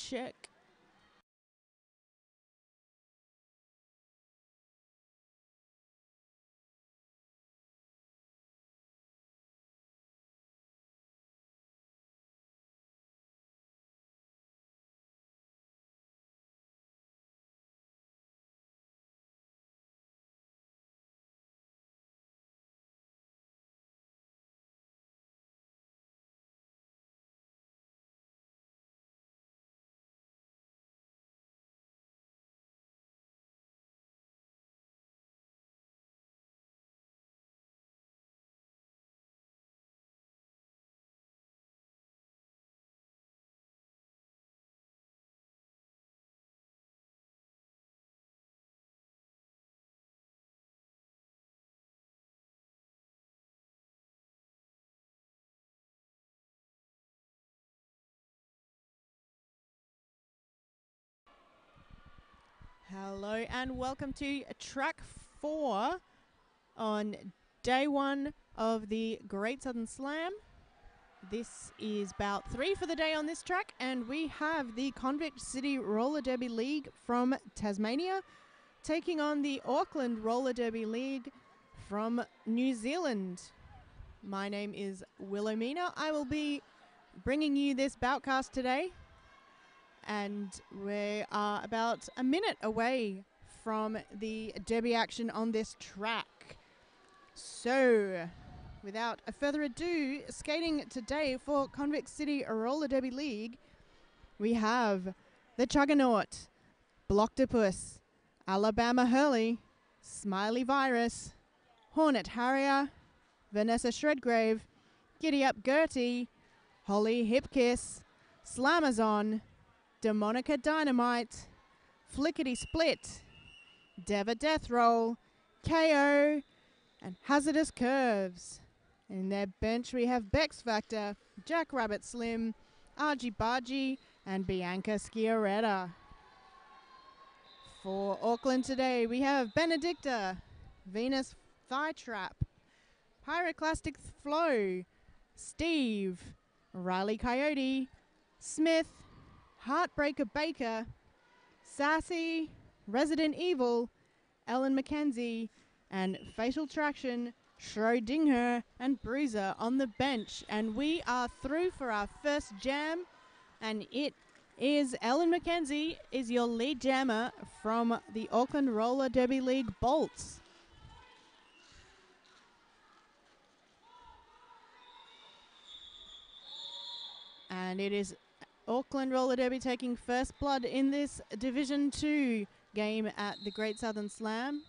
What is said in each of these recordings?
check. Hello and welcome to track 4 on day 1 of the Great Southern Slam. This is bout 3 for the day on this track, and we have the Convict City Roller Derby League from Tasmania taking on the Auckland Roller Derby League from New Zealand. My name is Willowmina. I will be bringing you this boutcast today. And we are about a minute away from the derby action on this track. So, without further ado, skating today for Convict City Roller Derby League, we have the Chuggernaut, Blocktopus, Alabama Hurley, Smiley Virus, Hornet Harrier, Vanessa Shredgrave, Giddy Up Gertie, Holly Hipkiss, Slamazon, Demonica Dynamite, Flickety Split, Deva Death Roll, KO, and Hazardous Curves. In their bench we have Bex Factor, Jackrabbit Slim, Argy Bargy, and Bianca Schiaretta. For Auckland today we have Benedicta, Venus Thigh Trap, Pyroclastic Flow, Steve, Riley Coyote, Smith, Heartbreaker Baker, Sassy, Resident Evil, Ellen McKenzie, and Fatal Traction, Schrodinger, and Bruiser on the bench. And we are through for our first jam, and it is Ellen McKenzie is your lead jammer from the Auckland Roller Derby League Bolts. And it is Auckland Roller Derby taking first blood in this Division 2 game at the Great Southern Slam.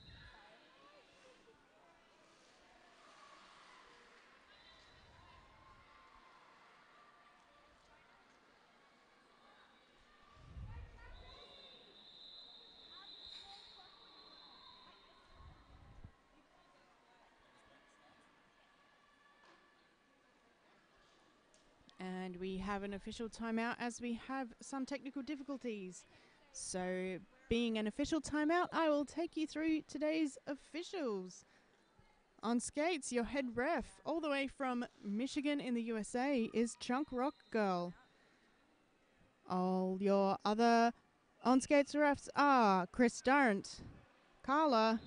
And we have an official timeout as we have some technical difficulties. So, being an official timeout, I will take you through today's officials. On skates, your head ref, all the way from Michigan in the USA, is Chunk Rock Girl. All your other on skates refs are Chris Durrant, Carla,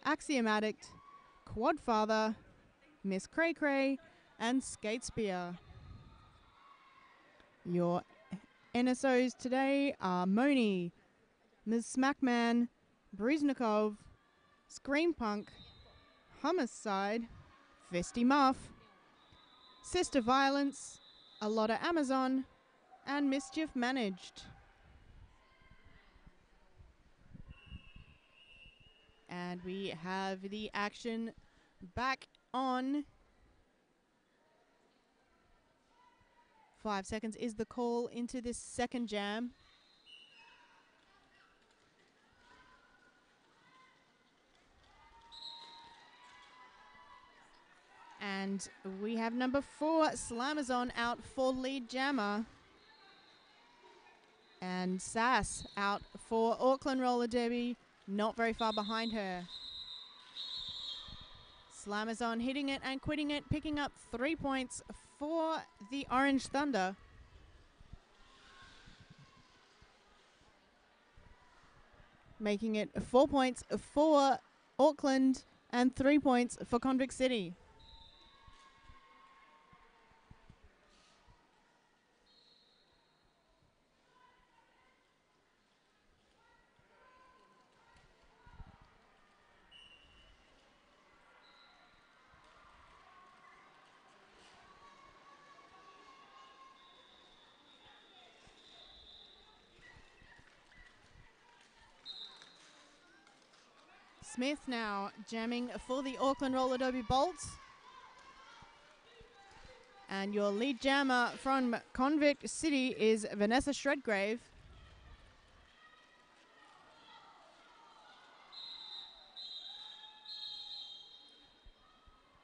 Axiom Addict, Quadfather, Miss Cray Cray, and Skatespear. Your NSOs today are Moni, Ms. Smackman, Bruznikov, Scream Punk, Homicide, Fisty Muff, Sister Violence, A Lot of Amazon, and Mischief Managed. And we have the action back on. 5 seconds is the call into this second jam. And we have number 4, Slamazon, out for lead jammer. And Sass out for Auckland Roller Derby, not very far behind her. Slamazon hitting it and quitting it, picking up 3 points for the Orange Thunder. making it 4 points for Auckland and 3 points for Convict City. Smith now jamming for the Auckland roller derby bolts. And your lead jammer from Convict City is Vanessa Shredgrave.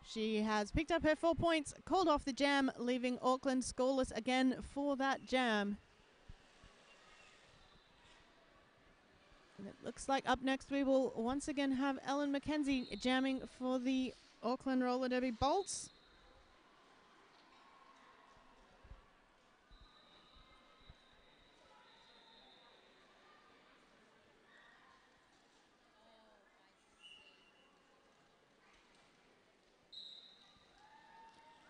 She has picked up her 4 points, called off the jam, leaving Auckland scoreless again for that jam. And it looks like up next we will once again have Ellen McKenzie jamming for the Auckland roller derby bolts.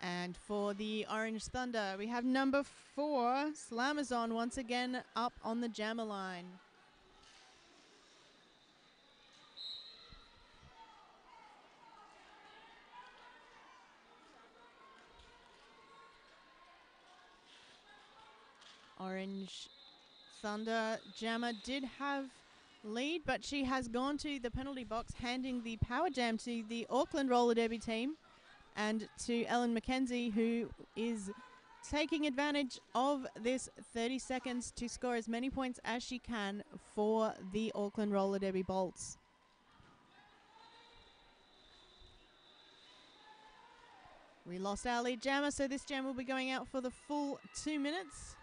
And for the Orange Thunder, we have number 4, Slamazon, once again up on the jammer line. Orange Thunder jammer did have lead, but she has gone to the penalty box, handing the power jam to the Auckland roller derby team and to Ellen McKenzie, who is taking advantage of this 30 seconds to score as many points as she can for the Auckland roller derby bolts. We lost our lead jammer, so this jam will be going out for the full 2 minutes.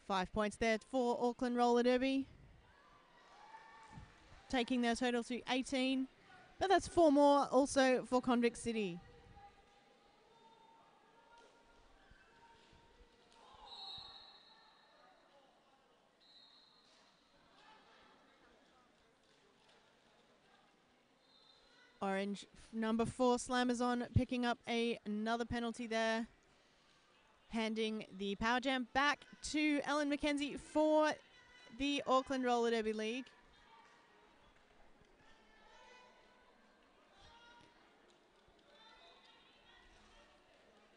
Five points there for Auckland roller derby, taking their total to 18, but that's 4 more also for Convict City. Orange number 4 Slamazon picking up another penalty there, handing the power jam back to Ellen McKenzie for the Auckland roller derby league.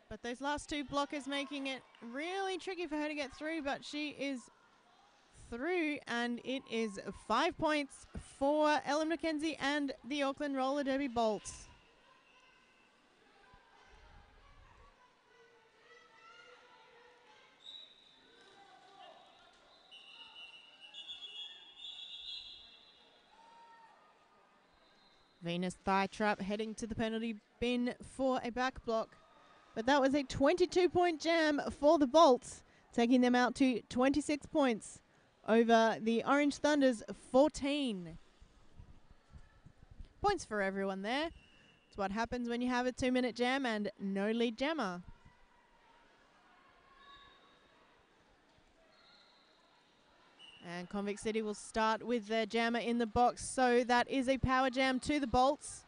But those last 2 blockers making it really tricky for her to get through, but she is through, and it is 5 points for Ellen McKenzie and the Auckland roller derby bolts. Venus thigh trap heading to the penalty bin for a back block. But that was a 22-point jam for the Bolts, taking them out to 26 points over the Orange Thunder's 14. Points for everyone there. It's what happens when you have a 2-minute jam and no lead jammer. And Convict City will start with their jammer in the box. So that is a power jam to the Bolts.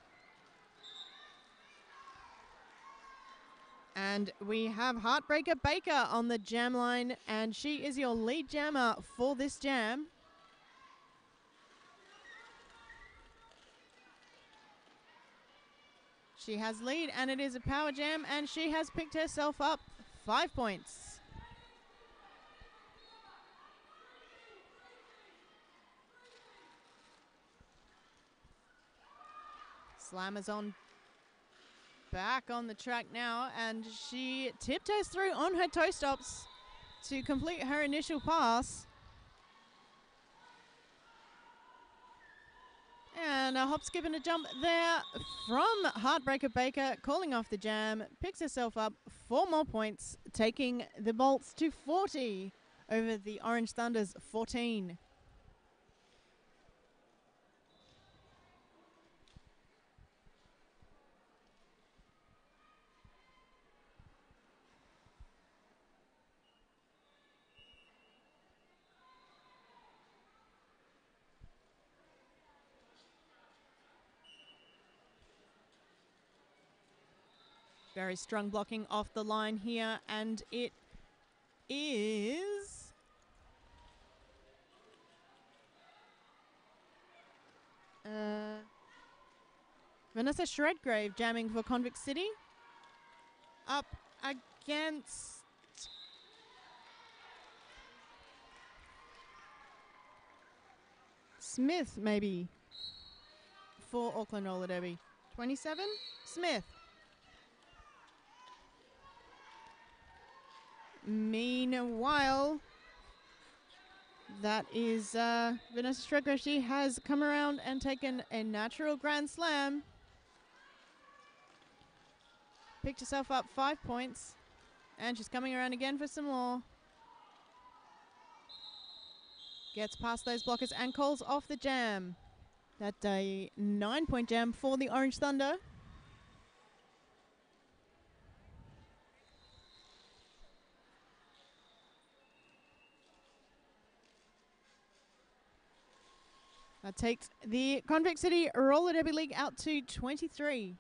And we have Heartbreaker Baker on the jam line, and she is your lead jammer for this jam. She has lead, and it is a power jam, and she has picked herself up 5 points. Slamazon back on the track now, and she tiptoes through on her toe stops to complete her initial pass. And a hop, skip and a jump there from Heartbreaker Baker, calling off the jam, picks herself up 4 more points, taking the Bolts to 40 over the Orange Thunder's 14. Very strong blocking off the line here, and it is Vanessa Shredgrave jamming for Convict City. Up against Smith, maybe, for Auckland Roller Derby. 27, Smith. Meanwhile, that is Vanessa Shredgrave. She has come around and taken a natural Grand Slam. Picked herself up 5 points, and she's coming around again for some more. Gets past those blockers and calls off the jam. That's a 9-point jam for the Orange Thunder. That takes the Convict City Roller Derby League out to 23.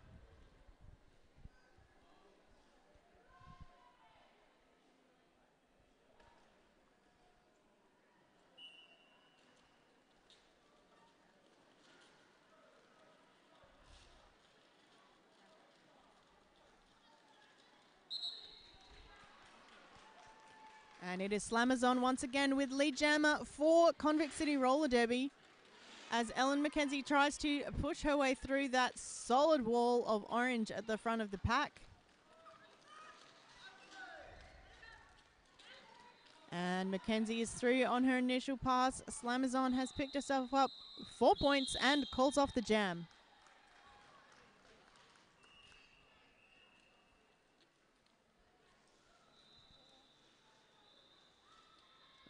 And it is Slammers on once again with lead jammer for Convict City Roller Derby, as Ellen McKenzie tries to push her way through that solid wall of orange at the front of the pack. And McKenzie is through on her initial pass. Slammers on has picked herself up 4 points and calls off the jam.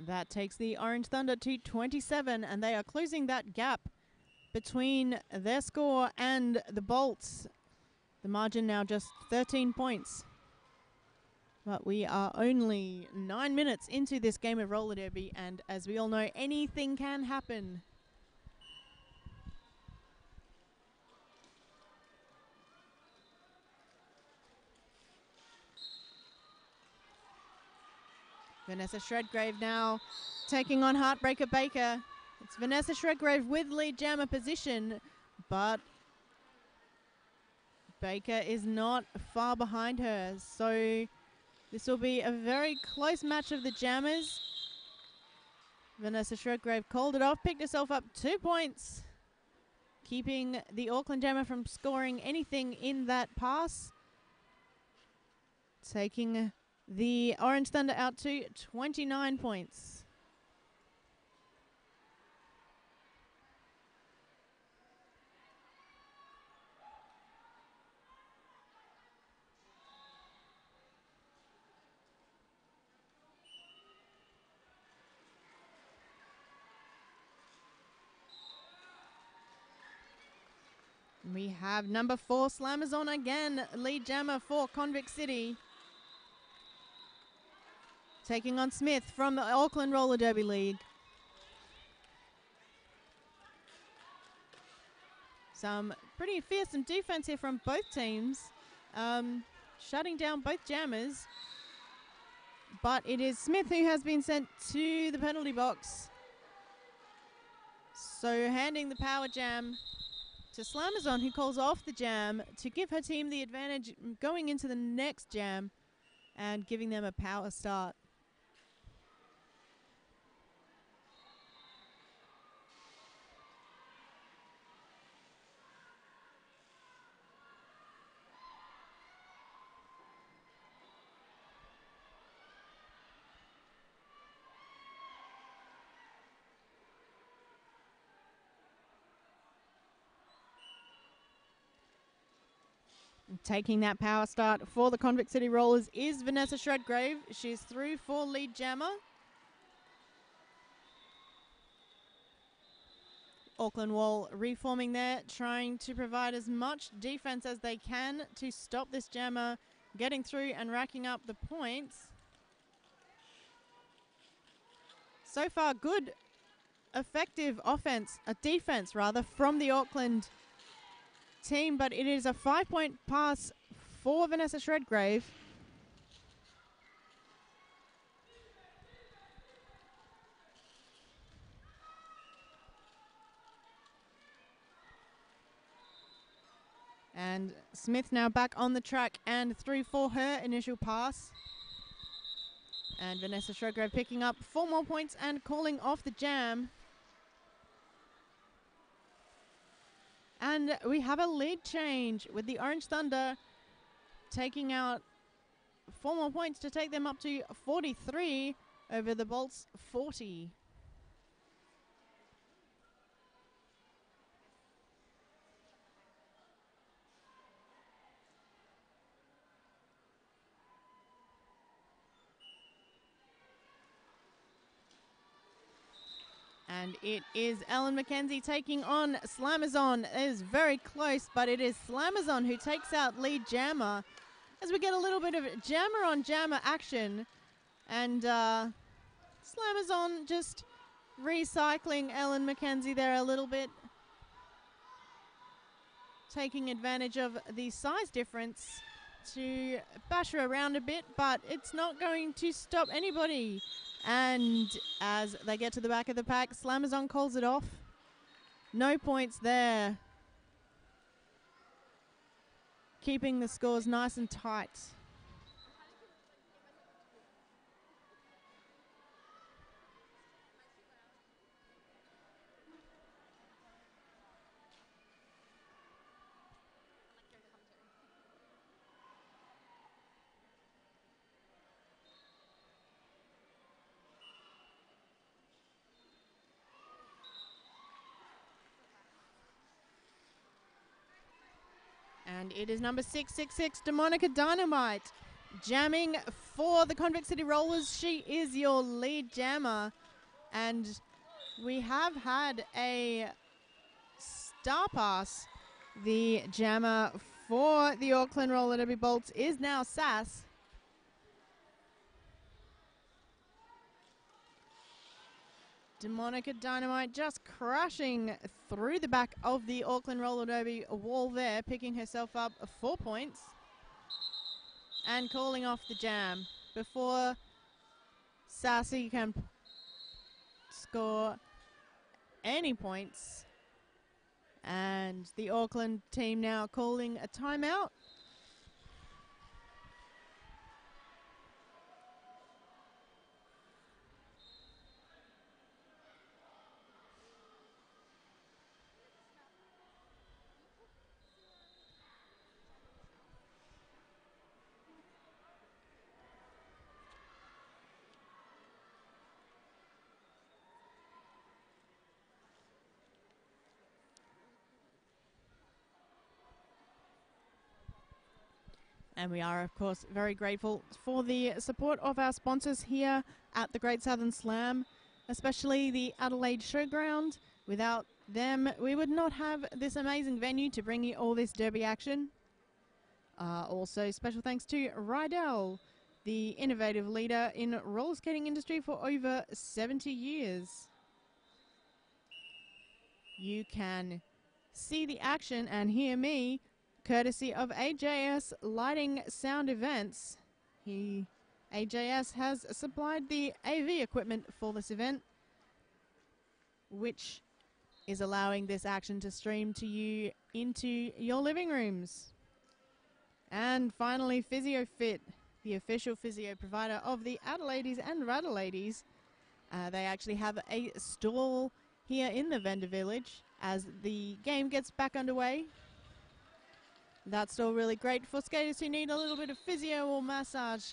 That takes the Orange Thunder to 27, and they are closing that gap between their score and the Bolts. The margin now just 13 points. But we are only 9 minutes into this game of roller derby, and as we all know, anything can happen. Vanessa Shredgrave now taking on Heartbreaker Baker. It's Vanessa Shredgrave with lead jammer position, but Baker is not far behind her. So this will be a very close match of the jammers. Vanessa Shredgrave called it off, picked herself up 2 points, keeping the Auckland jammer from scoring anything in that pass. Taking the Orange Thunder out to 29 points. We have number 4 Slammers on again, lead jammer for Convict City. Taking on Smith from the Auckland Roller Derby League. Some pretty fearsome defense here from both teams, shutting down both jammers. But it is Smith who has been sent to the penalty box. So handing the power jam to Slammers on, who calls off the jam to give her team the advantage going into the next jam and giving them a power start. Taking that power start for the Convict City Rollers is Vanessa Shredgrave. She's through for lead jammer. Auckland Wall reforming there, trying to provide as much defense as they can to stop this jammer getting through and racking up the points. So far, good, effective defense rather, from the Auckland team, but it is a 5-point pass for Vanessa Shredgrave. And Smith now back on the track and through for her initial pass. And Vanessa Shredgrave picking up 4 more points and calling off the jam. And we have a lead change with the Orange Thunder taking out 4 more points to take them up to 43 over the Bolts 40. And it is Ellen McKenzie taking on Slamazon. It is very close, but it is Slamazon who takes out lead jammer as we get a little bit of jammer on jammer action. And Slamazon just recycling Ellen McKenzie there a little bit, taking advantage of the size difference to bash her around a bit, but it's not going to stop anybody. And as they get to the back of the pack, Slamazon calls it off. No points there. Keeping the scores nice and tight. And it is number 666, Demonica Dynamite, jamming for the Convict City Rollers. She is your lead jammer. And we have had a star pass. The jammer for the Auckland Roller Derby Bolts is now Sass. Demonica Dynamite just crashing through the back of the Auckland Roller Derby wall there, picking herself up 4 points and calling off the jam before Sassy can score any points. And the Auckland team now calling a timeout. And we are, of course, very grateful for the support of our sponsors here at the Great Southern Slam, especially the Adelaide Showground. Without them, we would not have this amazing venue to bring you all this derby action. Also, special thanks to ARDL, the innovative leader in roller skating industry for over 70 years. You can see the action and hear me courtesy of AJS Lighting Sound Events. AJS has supplied the AV equipment for this event, which is allowing this action to stream to you into your living rooms. And finally, PhysioFit, the official physio provider of the Adelaides and Radalaides. They actually have a stall here in the vendor village as the game gets back underway. That's all really great for skaters who need a little bit of physio or massage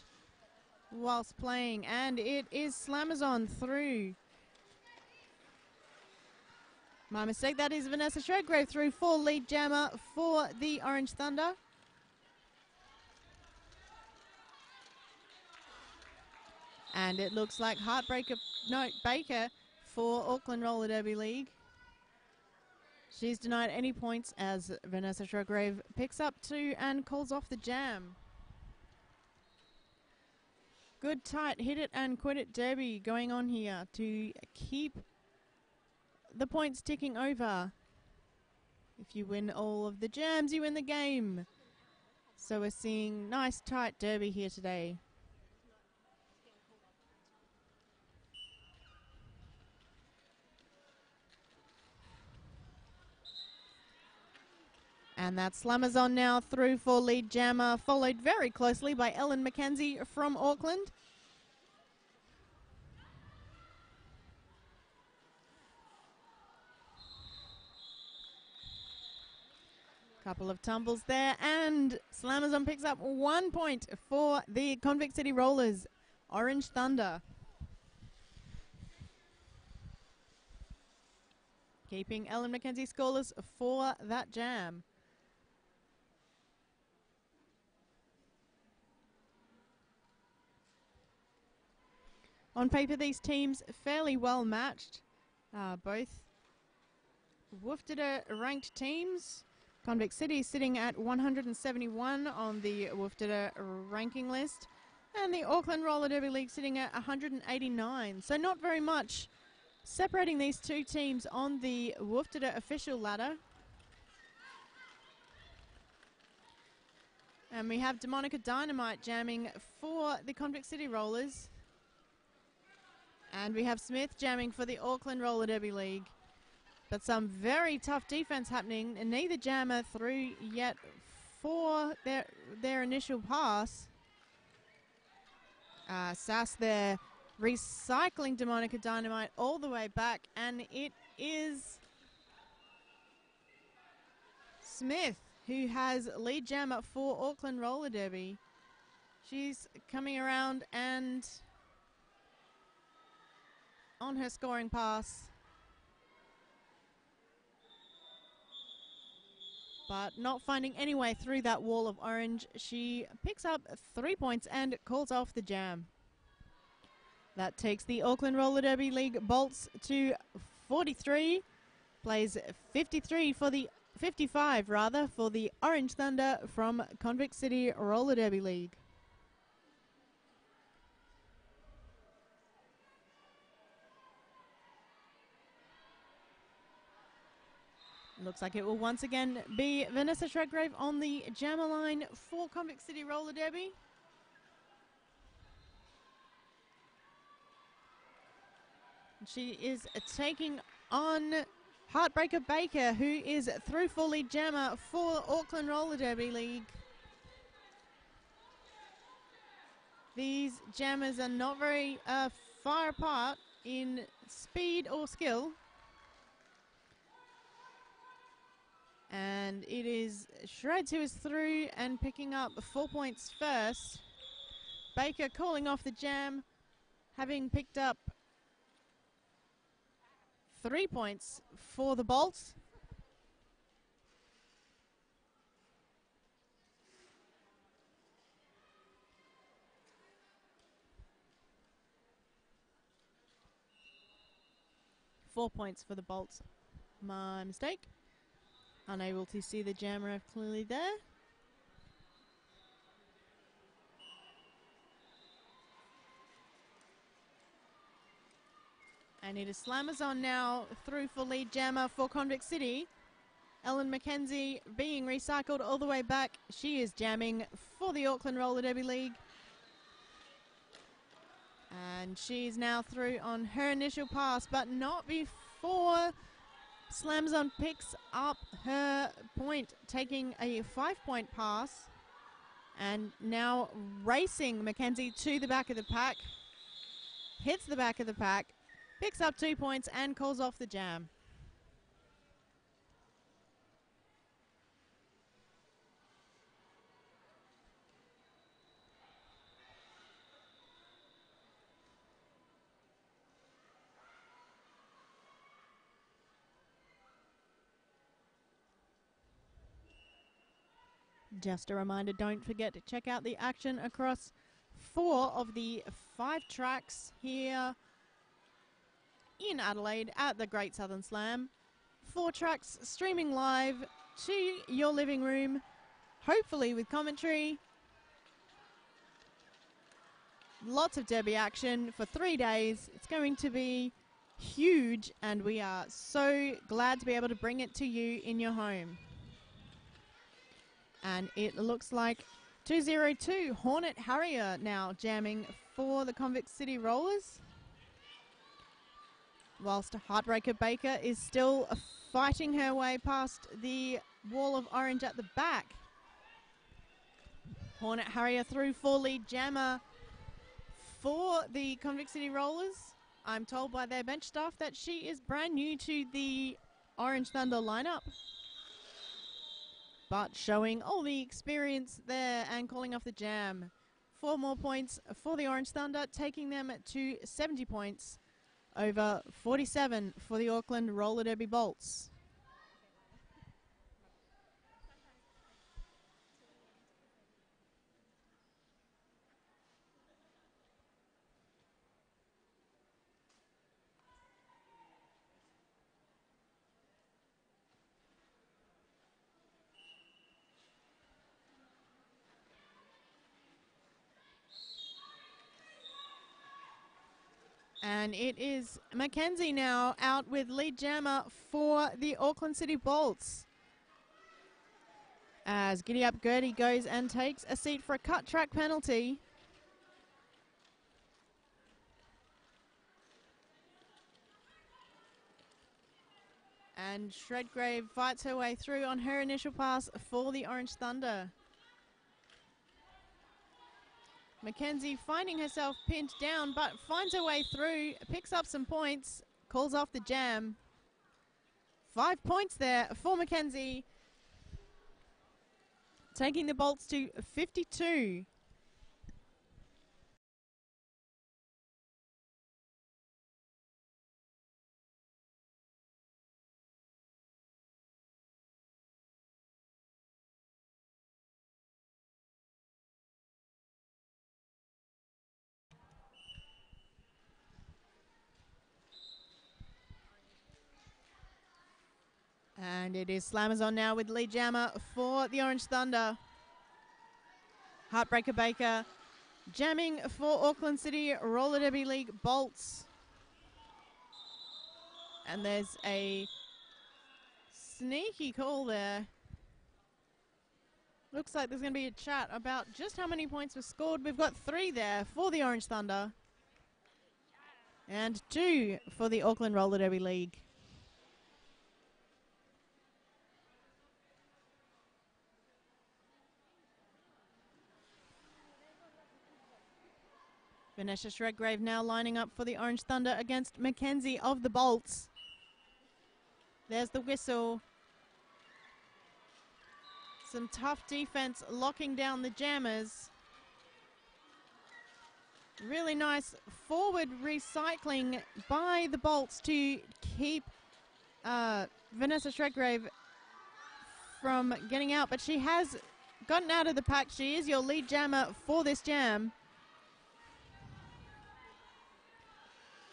whilst playing. And it is Slamazon through. My mistake, that is Vanessa Shredgrave through for lead jammer for the Orange Thunder. And it looks like Baker for Auckland Roller Derby League. She's denied any points as Vanessa Shredgrave picks up 2 and calls off the jam. Good tight hit it and quit it derby going on here to keep the points ticking over. If you win all of the jams, you win the game. So we're seeing nice tight derby here today. And that slammer's on now through for lead jammer, followed very closely by Ellen McKenzie from Auckland. Couple of tumbles there, and Slamazon picks up 1 point for the Convict City Rollers, Orange Thunder. Keeping Ellen McKenzie scoreless for that jam. On paper, these teams fairly well matched. Both Woofdada ranked teams. Convict City sitting at 171 on the Woofdada ranking list, and the Auckland Roller Derby League sitting at 189. So not very much separating these two teams on the Woofdada official ladder. And we have Demonica Dynamite jamming for the Convict City Rollers. And we have Smith jamming for the Auckland Roller Derby League. But some very tough defense happening, and neither jammer through yet for their initial pass. Sass there recycling Demonica Dynamite all the way back, and it is Smith who has lead jammer for Auckland Roller Derby. She's coming around and on her scoring pass, but not finding any way through that wall of orange. She picks up 3 points and calls off the jam. That takes the Auckland Roller Derby League bolts to 43, plays 55 for the Orange Thunder from Convict City Roller Derby League. Looks like it will once again be Vanessa Shredgrave on the jammer line for Convict City Roller Derby. She is taking on Heartbreaker Baker, who is through for lead jammer for Auckland Roller Derby League. These jammers are not very far apart in speed or skill. And it is Shreds who is through and picking up 4 points first. Baker calling off the jam, having picked up 3 points for the bolts. Four points for the bolts. My mistake. Unable to see the jammer clearly there. And it is Slammers on now through for lead jammer for Convict City. Ellen McKenzie being recycled all the way back. She is jamming for the Auckland Roller Derby League. And she's now through on her initial pass, but not before Slamzon picks up her point, taking a 5-point pass. And now racing McKenzie to the back of the pack. Hits the back of the pack, picks up 2 points and calls off the jam. Just a reminder, don't forget to check out the action across 4 of the 5 tracks here in Adelaide at the Great Southern Slam. 4 tracks streaming live to your living room, hopefully with commentary. Lots of derby action for 3 days. It's going to be huge, and we are so glad to be able to bring it to you in your home. And it looks like 202 Hornet Harrier now jamming for the Convict City Rollers. Whilst Heartbreaker Baker is still fighting her way past the wall of orange at the back. Hornet Harrier through for lead jammer for the Convict City Rollers. I'm told by their bench staff that she is brand new to the Orange Thunder lineup, but showing all the experience there and calling off the jam. 4 more points for the Orange Thunder, taking them to 70 points over 47 for the Auckland Roller Derby Bolts. And it is Mackenzie now out with lead jammer for the Auckland City Bolts. As Giddy Up Gertie goes and takes a seat for a cut track penalty. And Shredgrave fights her way through on her initial pass for the Orange Thunder. Mackenzie finding herself pinned down, but finds her way through, picks up some points, calls off the jam. 5 points there for Mackenzie, taking the Bolts to 52. And it is Slammers on now with lead jammer for the Orange Thunder. Heartbreaker Baker jamming for Auckland City Roller Derby League Bolts. And there's a sneaky call there. Looks like there's going to be a chat about just how many points were scored. We've got 3 there for the Orange Thunder. And 2 for the Auckland Roller Derby League. Vanessa Shredgrave now lining up for the Orange Thunder against Mackenzie of the Bolts. There's the whistle. Some tough defense locking down the jammers. Really nice forward recycling by the Bolts to keep Vanessa Shredgrave from getting out, but she has gotten out of the pack. She is your lead jammer for this jam.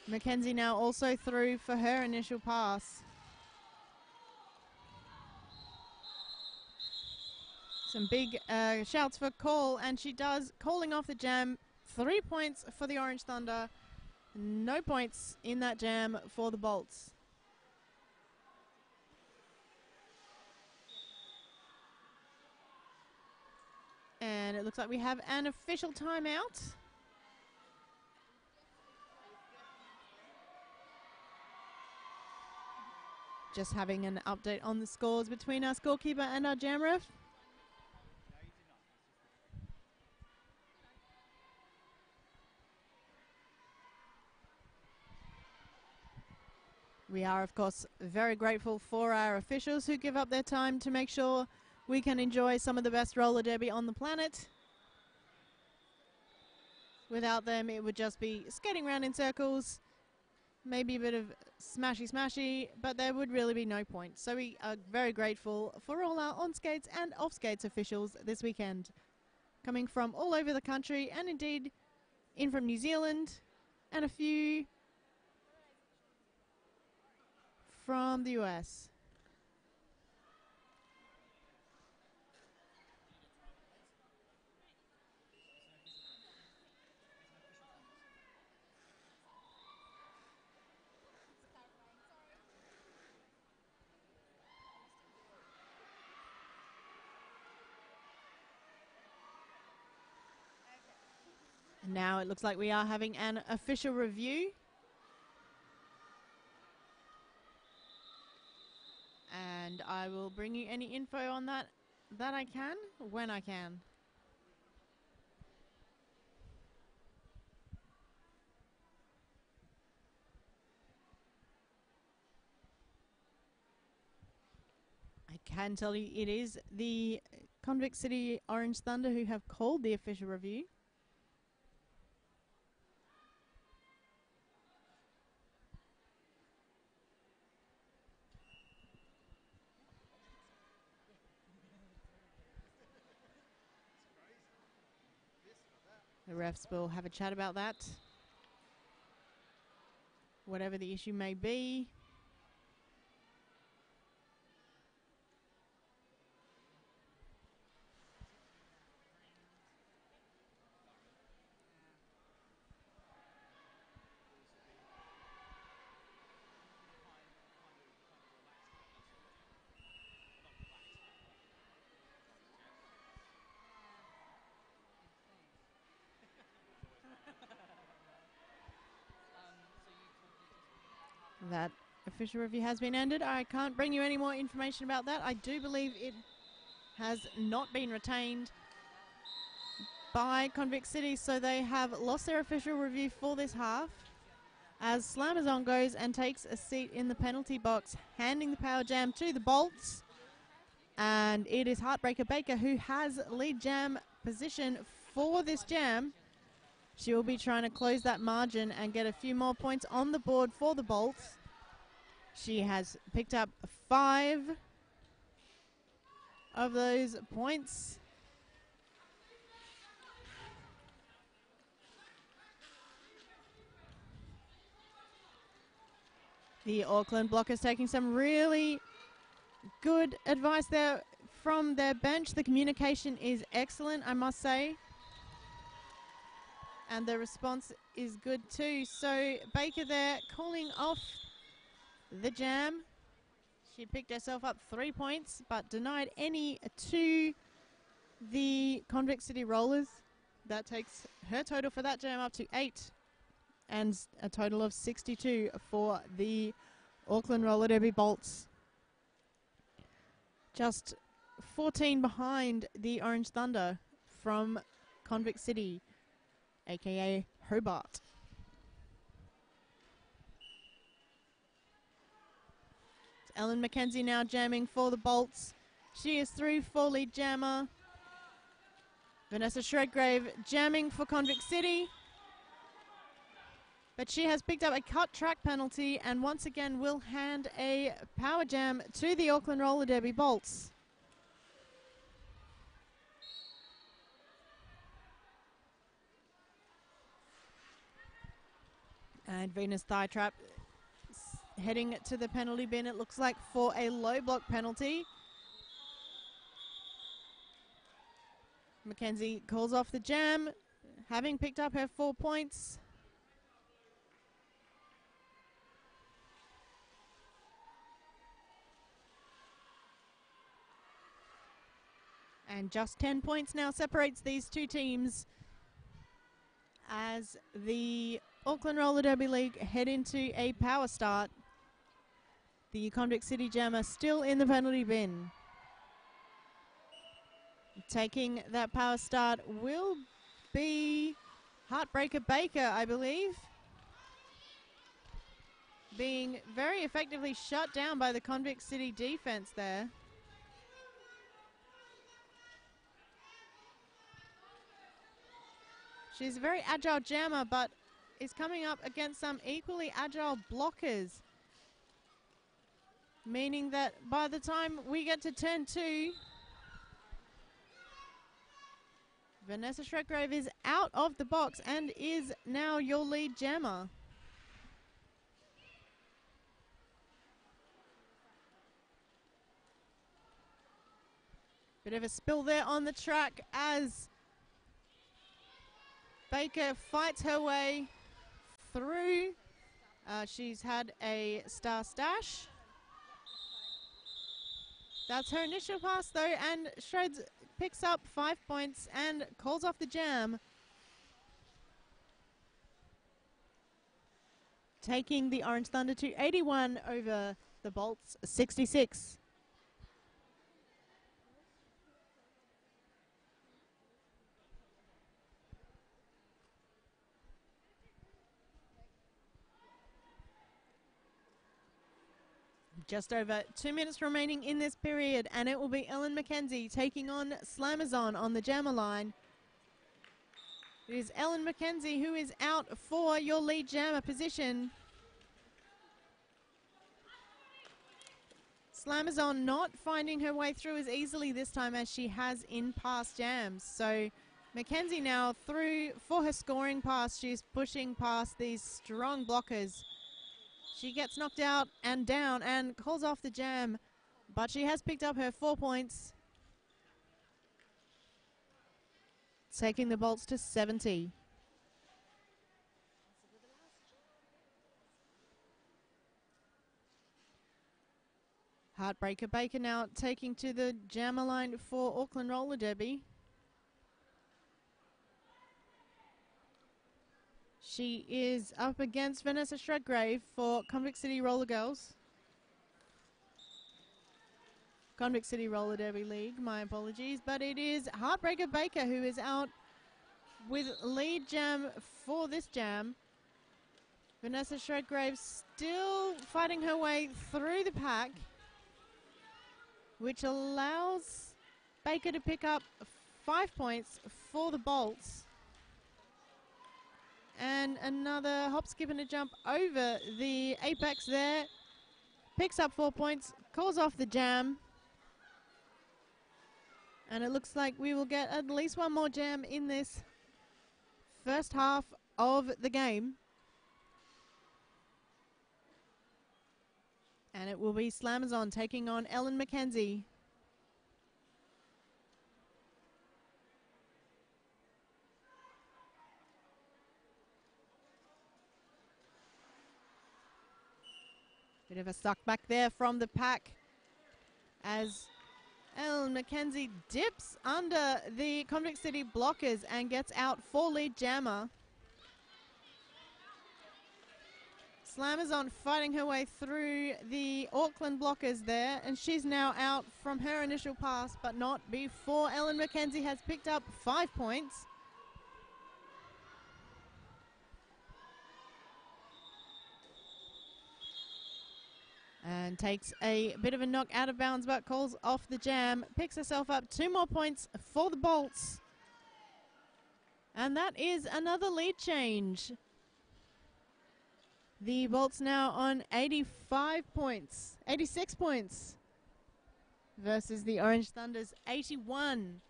Mackenzie now also through for her initial pass. Some big shouts for call, and she does, calling off the jam. 3 points for the Orange Thunder. No points in that jam for the Bolts. And it looks like we have an official timeout. Just having an update on the scores between our scorekeeper and our jam ref. We are, of course, very grateful for our officials who give up their time to make sure we can enjoy some of the best roller derby on the planet. Without them, it would just be skating around in circles, maybe a bit of smashy, but there would really be no point. So we are very grateful for all our on-skates and off-skates officials this weekend, coming from all over the country and indeed in from New Zealand and a few from the US. Now it looks like we are having an official review. And I will bring you any info on that I can, when I can. I can tell you it is the Convict City Orange Thunder who have called the official review. The refs will have a chat about that. Whatever the issue may be. That official review has been ended. I can't bring you any more information about that. I do believe it has not been retained by Convict City, so they have lost their official review for this half. As Slamazon goes and takes a seat in the penalty box, handing the power jam to the Bolts. And it is Heartbreaker Baker who has lead jam position for this jam. She will be trying to close that margin and get a few more points on the board for the Bolts. She has picked up 5 of those points. The Auckland Blockers taking some really good advice there from their bench. The communication is excellent, I must say. And the response is good too. So Baker there calling off the jam. She picked herself up 3 points, but denied any to the Convict City Rollers. That takes her total for that jam up to 8. And a total of 62 for the Auckland Roller Derby Bolts. Just 14 behind the Orange Thunder from Convict City, aka Hobart. It's Ellen McKenzie now jamming for the Bolts. She is through for lead jammer. Vanessa Shredgrave jamming for Convict City. But she has picked up a cut track penalty and once again will hand a power jam to the Auckland Roller Derby Bolts. And Venus Thigh Trap heading to the penalty bin, it looks like, for a low block penalty. Mackenzie calls off the jam, having picked up her 4 points. And just 10 points now separates these two teams as the Auckland Roller Derby League head into a power start. The Convict City Jammer still in the penalty bin. Taking that power start will be Heartbreaker Baker, I believe. Being very effectively shut down by the Convict City defense there. She's a very agile jammer, but is coming up against some equally agile blockers. Meaning that by the time we get to turn 2, Vanessa Shredgrave is out of the box and is now your lead jammer. Bit of a spill there on the track as Baker fights her way through. She's had a star stash. That's her initial pass though, and Shreds picks up 5 points and calls off the jam. taking the Orange Thunder to 81 over the Bolts 66. Just over 2 minutes remaining in this period, and it will be Ellen McKenzie taking on Slamazon on the jammer line. It is Ellen McKenzie who is out for your lead jammer position. Slamazon not finding her way through as easily this time as she has in past jams. So McKenzie now through for her scoring pass. She's pushing past these strong blockers. She gets knocked out and down and calls off the jam, but she has picked up her 4 points, taking the Bolts to 70. Heartbreaker Baker now taking to the jammer line for Auckland Roller Derby. She is up against Vanessa Shredgrave for Convict City Roller Girls. Convict City Roller Derby League, my apologies. But it is Heartbreaker Baker who is out with lead jam for this jam. Vanessa Shredgrave still fighting her way through the pack, which allows Baker to pick up 5 points for the Bolts. And another hop, skip and a jump over the apex there. Picks up 4 points, calls off the jam. And it looks like we will get at least one more jam in this first half of the game. And it will be Slamazon taking on Ellen McKenzie. Bit of a suck back there from the pack as Ellen McKenzie dips under the Convict City blockers and gets out for lead jammer. Slamazon fighting her way through the Auckland blockers there, and she's now out from her initial pass, but not before Ellen McKenzie has picked up 5 points. And takes a bit of a knock out of bounds, but calls off the jam. Picks herself up 2 more points for the Bolts. And that is another lead change. The Bolts now on 85 points, 86 points versus the Orange Thunder's 81.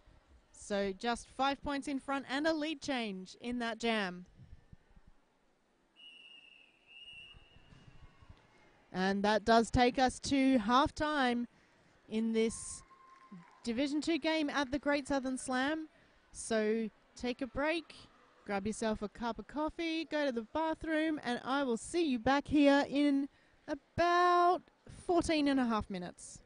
So just 5 points in front and a lead change in that jam. And that does take us to halftime in this Division 2 game at the Great Southern Slam. So take a break, grab yourself a cup of coffee, go to the bathroom, and I will see you back here in about 14 and a half minutes.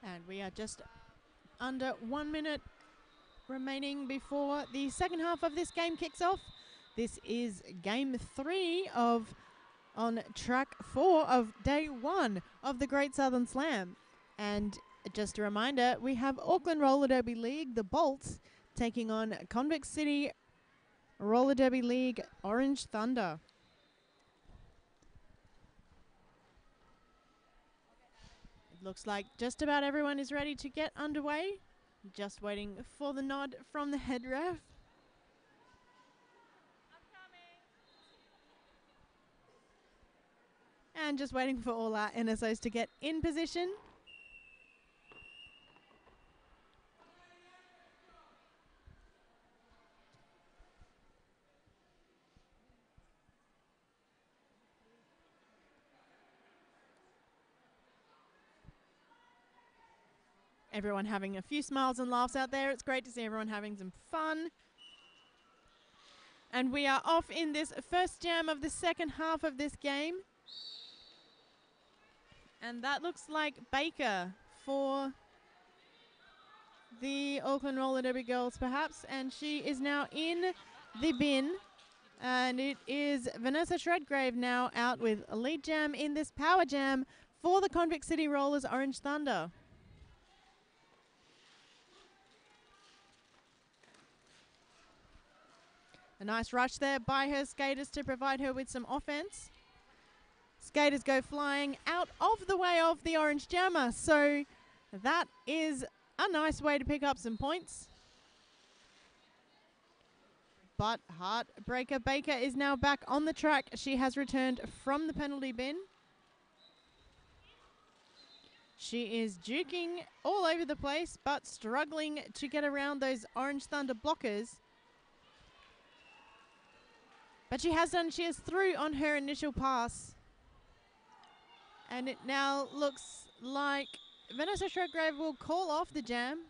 And we are just under 1 minute remaining before the second half of this game kicks off. This is game 3 on track 4 of day 1 of the Great Southern Slam. And just a reminder, we have Auckland Roller Derby League, the Bolts, taking on Convict City Roller Derby League Orange Thunder. It looks like just about everyone is ready to get underway. Just waiting for the nod from the head ref. And just waiting for all our NSOs to get in position. Everyone having a few smiles and laughs out there. It's great to see everyone having some fun. And we are off in this first jam of the second half of this game. And that looks like Baker for the Auckland Roller Derby girls, perhaps. And she is now in the bin. And it is Vanessa Shredgrave now out with a lead jam in this power jam for the Convict City Rollers Orange Thunder. A nice rush there by her skaters to provide her with some offense. Skaters go flying out of the way of the orange jammer. So that is a nice way to pick up some points. But Heartbreaker Baker is now back on the track. She has returned from the penalty bin. She is juking all over the place, but struggling to get around those Orange Thunder blockers. But she has done, she is through on her initial pass. And it now looks like Vanessa Shredgrave will call off the jam.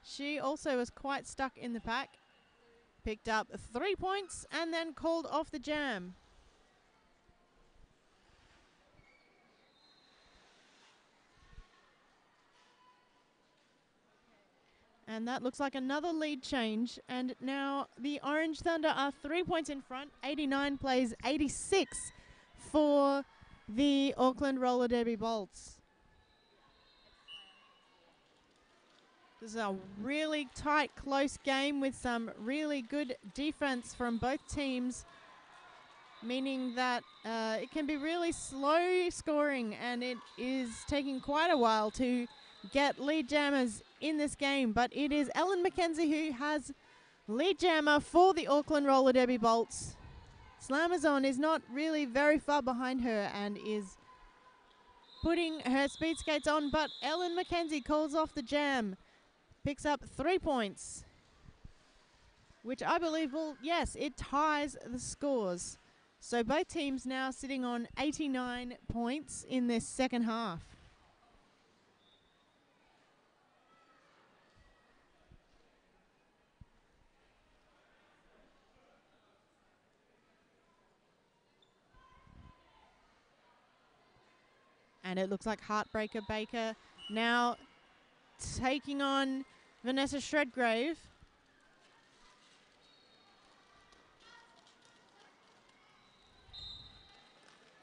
She also was quite stuck in the pack. Picked up 3 points and then called off the jam. And that looks like another lead change. And now the Orange Thunder are 3 points in front. 89 plays 86 for the Auckland Roller Derby Bolts. This is a really tight, close game with some really good defense from both teams, meaning that it can be really slow scoring, and it is taking quite a while to get lead jammers in this game. But it is Ellen McKenzie who has lead jammer for the Auckland Roller Derby Bolts. Slamazon is not really very far behind her and is putting her speed skates on, but Ellen McKenzie calls off the jam, picks up 3 points, which I believe will, yes, it ties the scores. So both teams now sitting on 89 points in this second half. And it looks like Heartbreaker Baker now taking on Vanessa Shredgrave.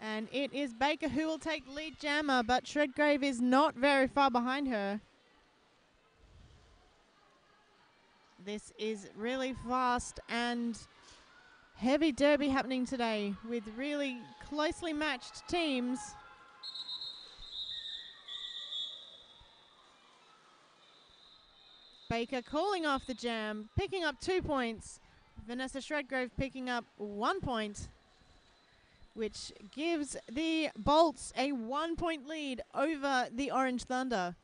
And it is Baker who will take lead jammer, but Shredgrave is not very far behind her. This is really fast and heavy derby happening today with really closely matched teams. Baker calling off the jam, picking up 2 points. Vanessa Shredgrave picking up 1 point, which gives the Bolts a 1 point lead over the Orange Thunder.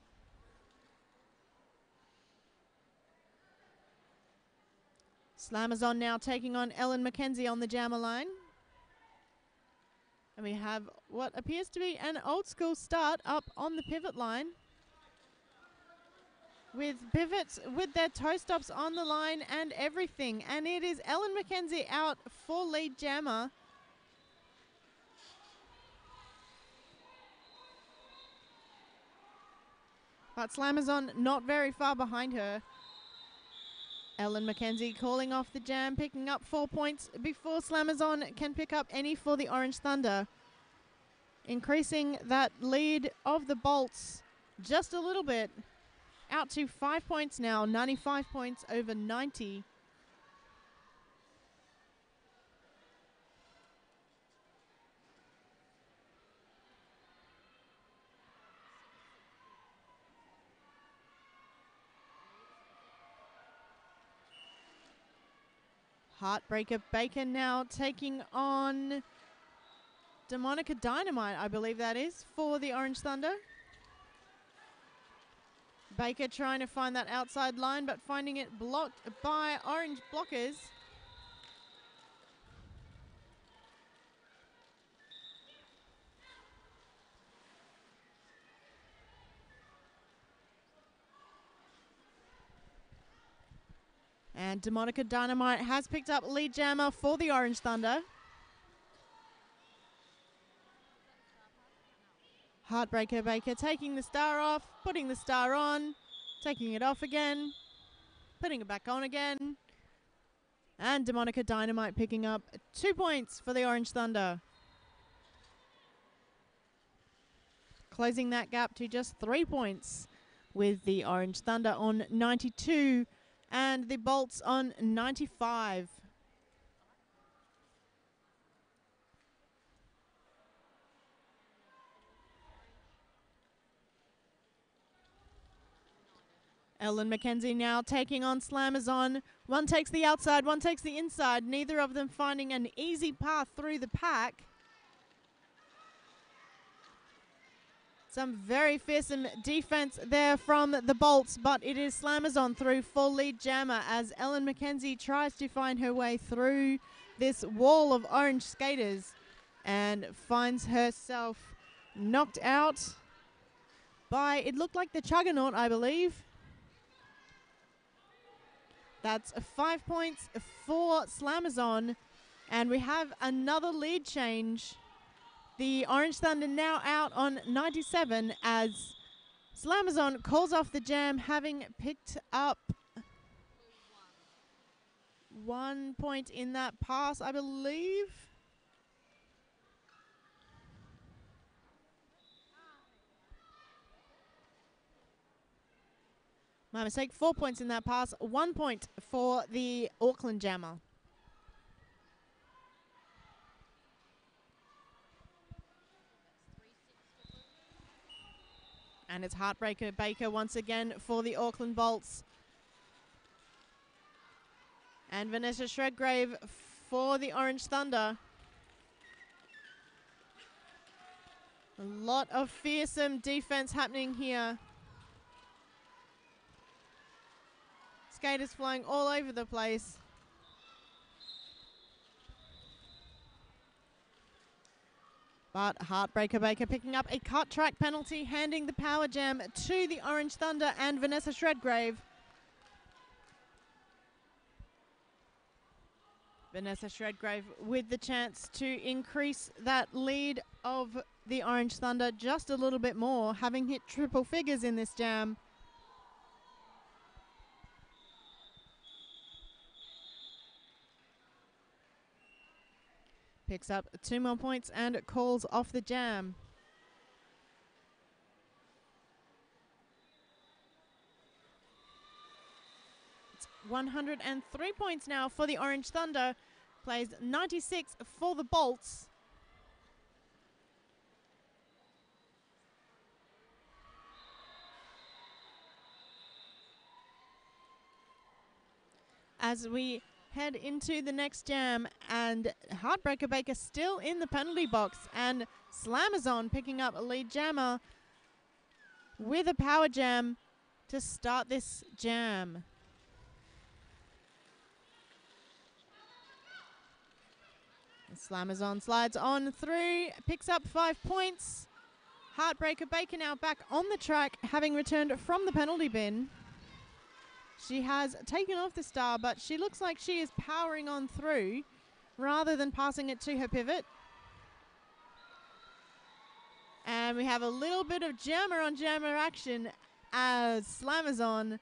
Slamazon now taking on Ellen McKenzie on the jammer line. And we have what appears to be an old school start up on the pivot line, with pivots with their toe stops on the line and everything. And it is Ellen McKenzie out for lead jammer. but Slamazon not very far behind her. Ellen McKenzie calling off the jam, picking up 4 points before Slamazon can pick up any for the Orange Thunder. Increasing that lead of the Bolts just a little bit, out to 5 points now, 95 points over 90. Heartbreaker Bacon now taking on Demonica Dynamite, I believe that is, for the Orange Thunder. Baker trying to find that outside line, but finding it blocked by orange blockers. And Demonica Dynamite has picked up lead jammer for the Orange Thunder. Heartbreaker Baker taking the star off, putting the star on, taking it off again, putting it back on again. And Demonica Dynamite picking up 2 points for the Orange Thunder. Closing that gap to just 3 points with the Orange Thunder on 92 and the Bolts on 95. Ellen McKenzie now taking on Slamazon. One takes the outside, one takes the inside. Neither of them finding an easy path through the pack. Some very fearsome defense there from the Bolts, but it is Slamazon through full lead jammer as Ellen McKenzie tries to find her way through this wall of orange skaters and finds herself knocked out by, it looked like the Chuggernaut, I believe. That's 5 points for Slamazon, and we have another lead change. The Orange Thunder now out on 97 as Slamazon calls off the jam, having picked up 1 point in that pass, I believe. My mistake, 4 points in that pass, 1 point for the Auckland Jammer. And it's Heartbreaker Baker once again for the Auckland Bolts. And Vanessa Shredgrave for the Orange Thunder. A lot of fearsome defense happening here. Skaters flying all over the place. But Heartbreaker Baker picking up a cut track penalty, handing the power jam to the Orange Thunder and Vanessa Shredgrave. Vanessa Shredgrave with the chance to increase that lead of the Orange Thunder just a little bit more, having hit triple figures in this jam. Picks up 2 more points and calls off the jam. It's 103 points now for the Orange Thunder. Plays 96 for the Bolts. As we head into the next jam, and Heartbreaker Baker still in the penalty box, and Slamazon picking up a lead jammer with a power jam to start this jam. Slamazon slides on through, picks up 5 points. Heartbreaker Baker now back on the track, having returned from the penalty bin. She has taken off the star, but she looks like she is powering on through rather than passing it to her pivot. And we have a little bit of jammer on jammer action as Slamazon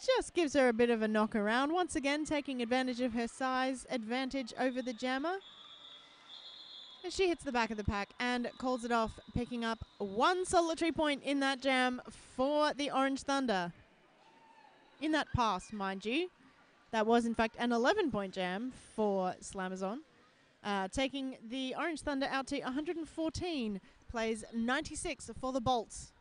just gives her a bit of a knock around. Once again, taking advantage of her size advantage over the jammer. And she hits the back of the pack and calls it off, picking up one solitary point in that jam for the Orange Thunder. In that pass, mind you. That was, in fact, an 11-point jam for Slamazon. Taking the Orange Thunder out to 114, plays 96 for the Bolts.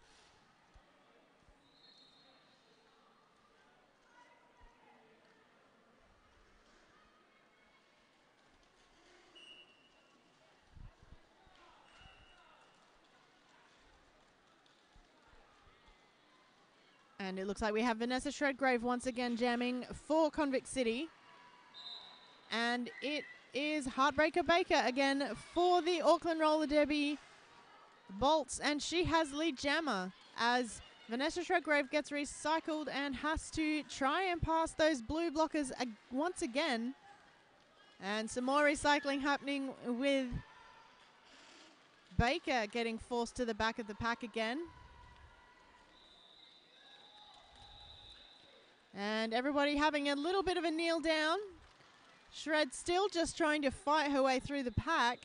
And it looks like we have Vanessa Shredgrave once again jamming for Convict City. And it is Heartbreaker Baker again for the Auckland Roller Derby Bolts. And she has lead jammer as Vanessa Shredgrave gets recycled and has to try and pass those blue blockers once again. And some more recycling happening with Baker getting forced to the back of the pack again. And everybody having a little bit of a kneel down. Shred still just trying to fight her way through the pack.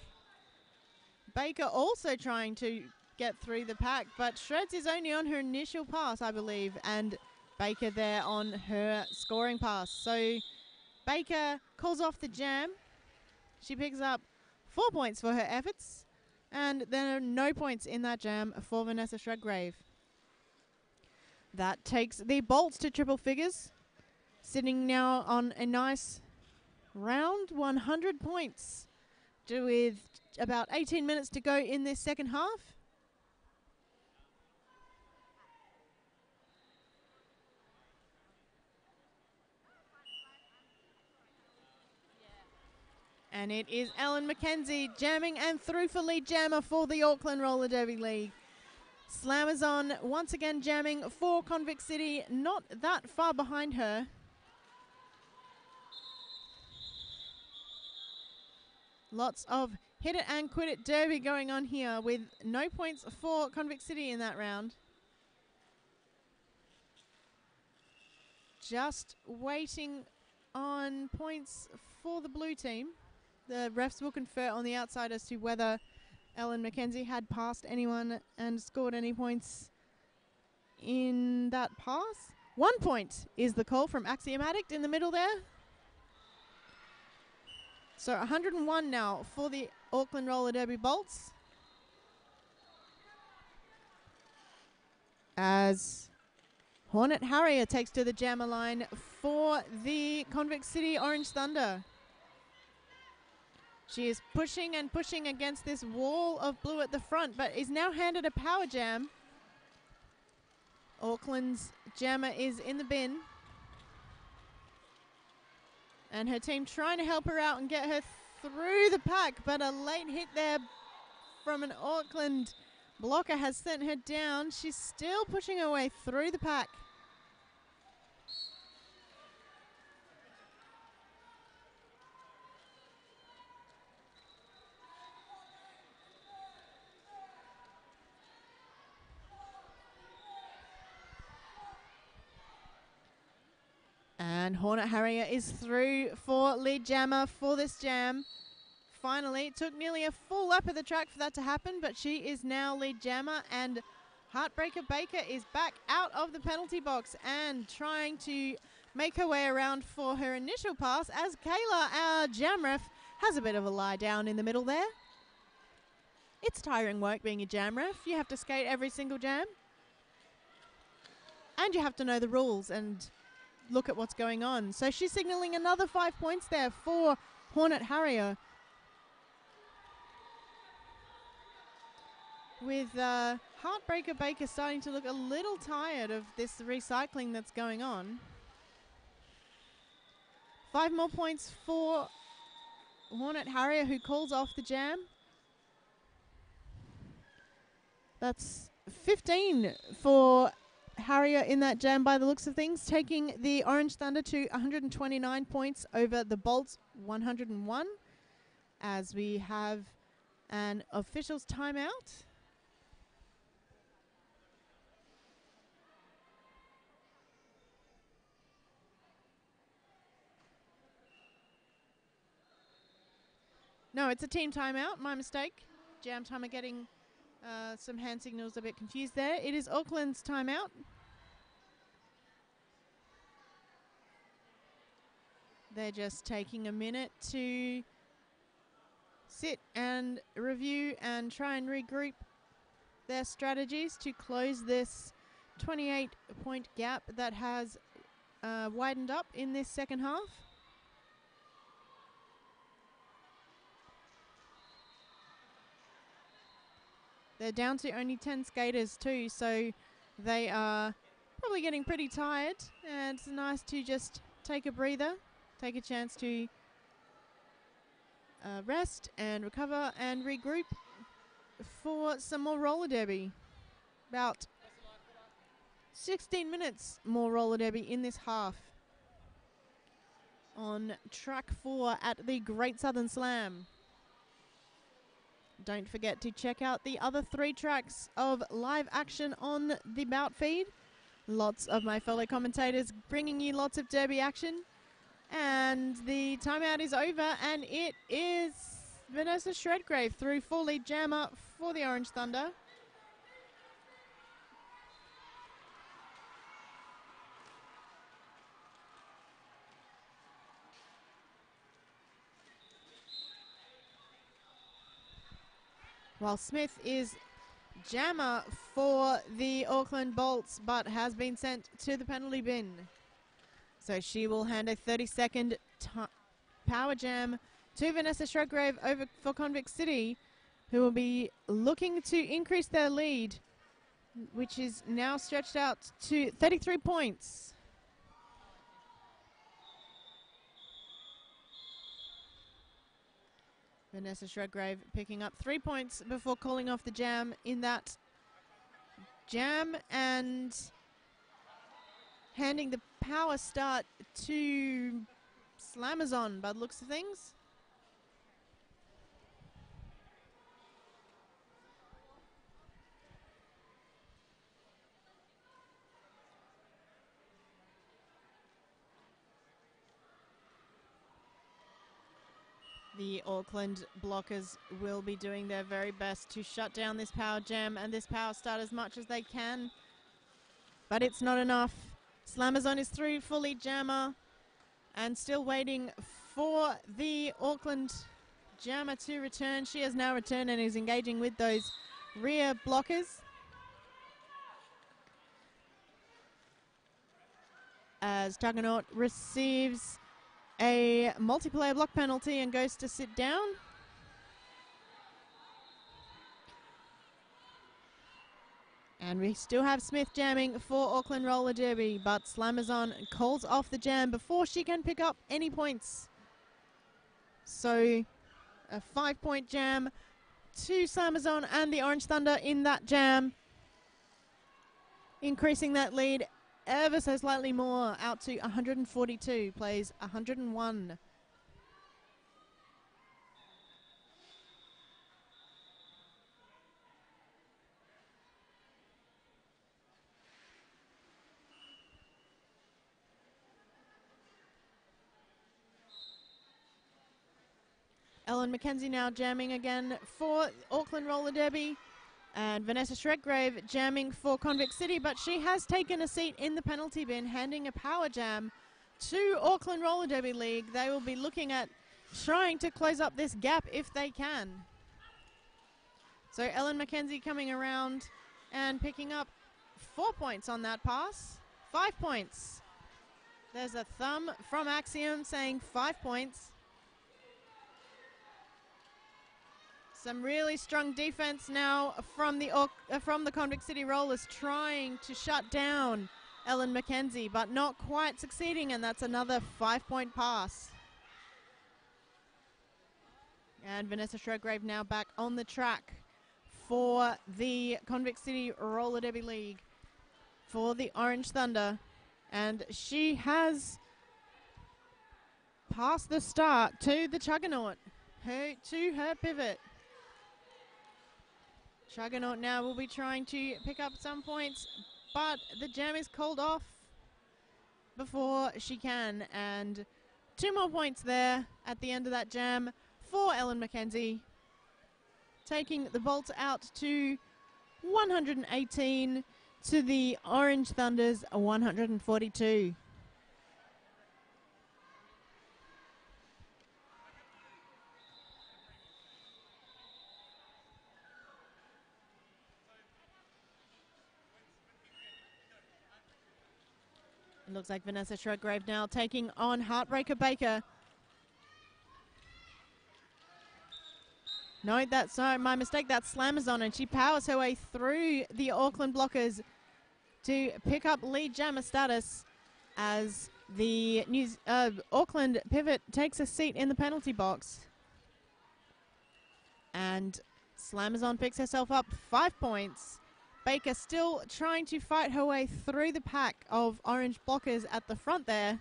Baker also trying to get through the pack, but Shreds is only on her initial pass, I believe, and Baker there on her scoring pass. So Baker calls off the jam. She picks up 4 points for her efforts, and there are no points in that jam for Vanessa Shredgrave. That takes the Bolts to triple figures, sitting now on a nice round 100 points, with about 18 minutes to go in this second half. And it is Ellen McKenzie jamming and through for lead jammer for the Auckland Roller Derby League. Slamazon once again jamming for Convict City, not that far behind her. Lots of hit it and quit it derby going on here with no points for Convict City in that round. Just waiting on points for the blue team. The refs will confer on the outside as to whether Ellen McKenzie had passed anyone and scored any points in that pass. 1 point is the call from Axiom Addict in the middle there. So 101 now for the Auckland Roller Derby Bolts. As Hornet Harrier takes to the jammer line for the Convict City Orange Thunder. She is pushing and pushing against this wall of blue at the front, but is now handed a power jam. Auckland's jammer is in the bin. And her team trying to help her out and get her through the pack, but a late hit there from an Auckland blocker has sent her down. She's still pushing her way through the pack. And Hornet Harrier is through for lead jammer for this jam. Finally, it took nearly a full lap of the track for that to happen, but she is now lead jammer, and Heartbreaker Baker is back out of the penalty box and trying to make her way around for her initial pass as Kayla, our jam ref, has a bit of a lie down in the middle there. It's tiring work being a jam ref. You have to skate every single jam. And you have to know the rules and look at what's going on. So she's signaling another 5 points there for Hornet Harrier. With Heartbreaker Baker starting to look a little tired of this recycling that's going on. 5 more points for Hornet Harrier, who calls off the jam. That's 15 for Harrier in that jam by the looks of things, taking the Orange Thunder to 129 points over the Bolts 101 as we have an officials timeout. No, it's a team timeout. My mistake. Jam Timer getting some hand signals a bit confused there. It is Auckland's timeout. They're just taking a minute to sit and review and try and regroup their strategies to close this 28-point gap that has widened up in this second half. They're down to only 10 skaters too, so they are probably getting pretty tired, and it's nice to just take a breather, take a chance to rest and recover and regroup for some more roller derby. About 16 minutes more roller derby in this half on track 4 at the Great Southern Slam. Don't forget to check out the other 3 tracks of live action on the bout feed. Lots of my fellow commentators bringing you lots of derby action. And the timeout is over, and it is Vanessa Shredgrave through full lead jammer for the Orange Thunder. While Smith is jammer for the Auckland Bolts, but has been sent to the penalty bin. So she will hand a 30-second power jam to Vanessa Shredgrave over for Convict City, who will be looking to increase their lead, which is now stretched out to 33 points. Vanessa Shredgrave picking up 3 points before calling off the jam in that jam and handing the power start to Slamazon by the looks of things. The Auckland blockers will be doing their very best to shut down this power jam and this power start as much as they can. But it's not enough. Slamazon is through fully jammer and still waiting for the Auckland jammer to return. She has now returned and is engaging with those rear blockers. As Juggernaut receives a multiplayer block penalty and goes to sit down. And we still have Smith jamming for Auckland Roller Derby, but Slamazon calls off the jam before she can pick up any points. So a 5-point jam to Slamazon and the Orange Thunder in that jam, increasing that lead ever so slightly more, out to 142, plays 101. Ellen McKenzie now jamming again for Auckland Roller Derby. And Vanessa Shredgrave jamming for Convict City, but she has taken a seat in the penalty bin, handing a power jam to Auckland Roller Derby League. They will be looking at trying to close up this gap if they can. So Ellen McKenzie coming around and picking up 4 points on that pass. 5 points. There's a thumb from Axiom saying 5 points. Some really strong defense now from the Convict City Rollers, trying to shut down Ellen McKenzie, but not quite succeeding, and that's another 5-point pass. And Vanessa Shredgrave now back on the track for the Convict City Roller Derby League for the Orange Thunder, and she has passed the start to the Juggernaut, to her pivot. Juggernaut now will be trying to pick up some points, but the jam is called off before she can. And 2 more points there at the end of that jam for Ellen McKenzie, taking the Bolts out to 118 to the Orange Thunder's 142. It looks like Vanessa Shruggrave now taking on Heartbreaker Baker. No, that's my mistake. That's Slamazon, and she powers her way through the Auckland blockers to pick up lead jammer status as the Auckland pivot takes a seat in the penalty box. And Slamazon picks herself up 5 points. Baker still trying to fight her way through the pack of orange blockers at the front there.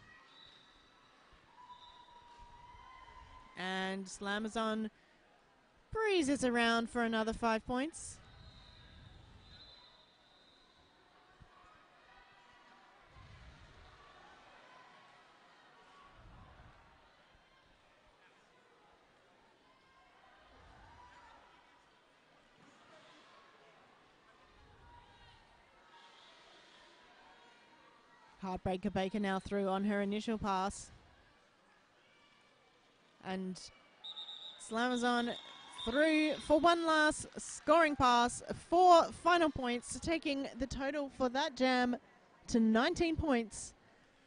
And Slamazon breezes around for another 5 points. Heartbreaker Baker now through on her initial pass. And Slamazon through for one last scoring pass, 4 final points, taking the total for that jam to 19 points.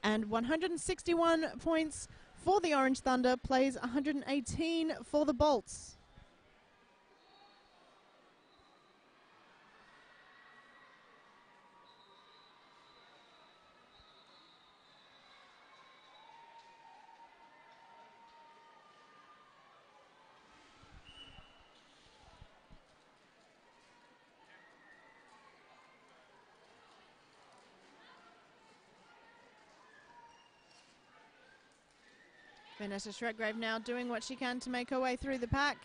And 161 points for the Orange Thunder, plays 118 for the Bolts. Vanessa Shruggrave now doing what she can to make her way through the pack.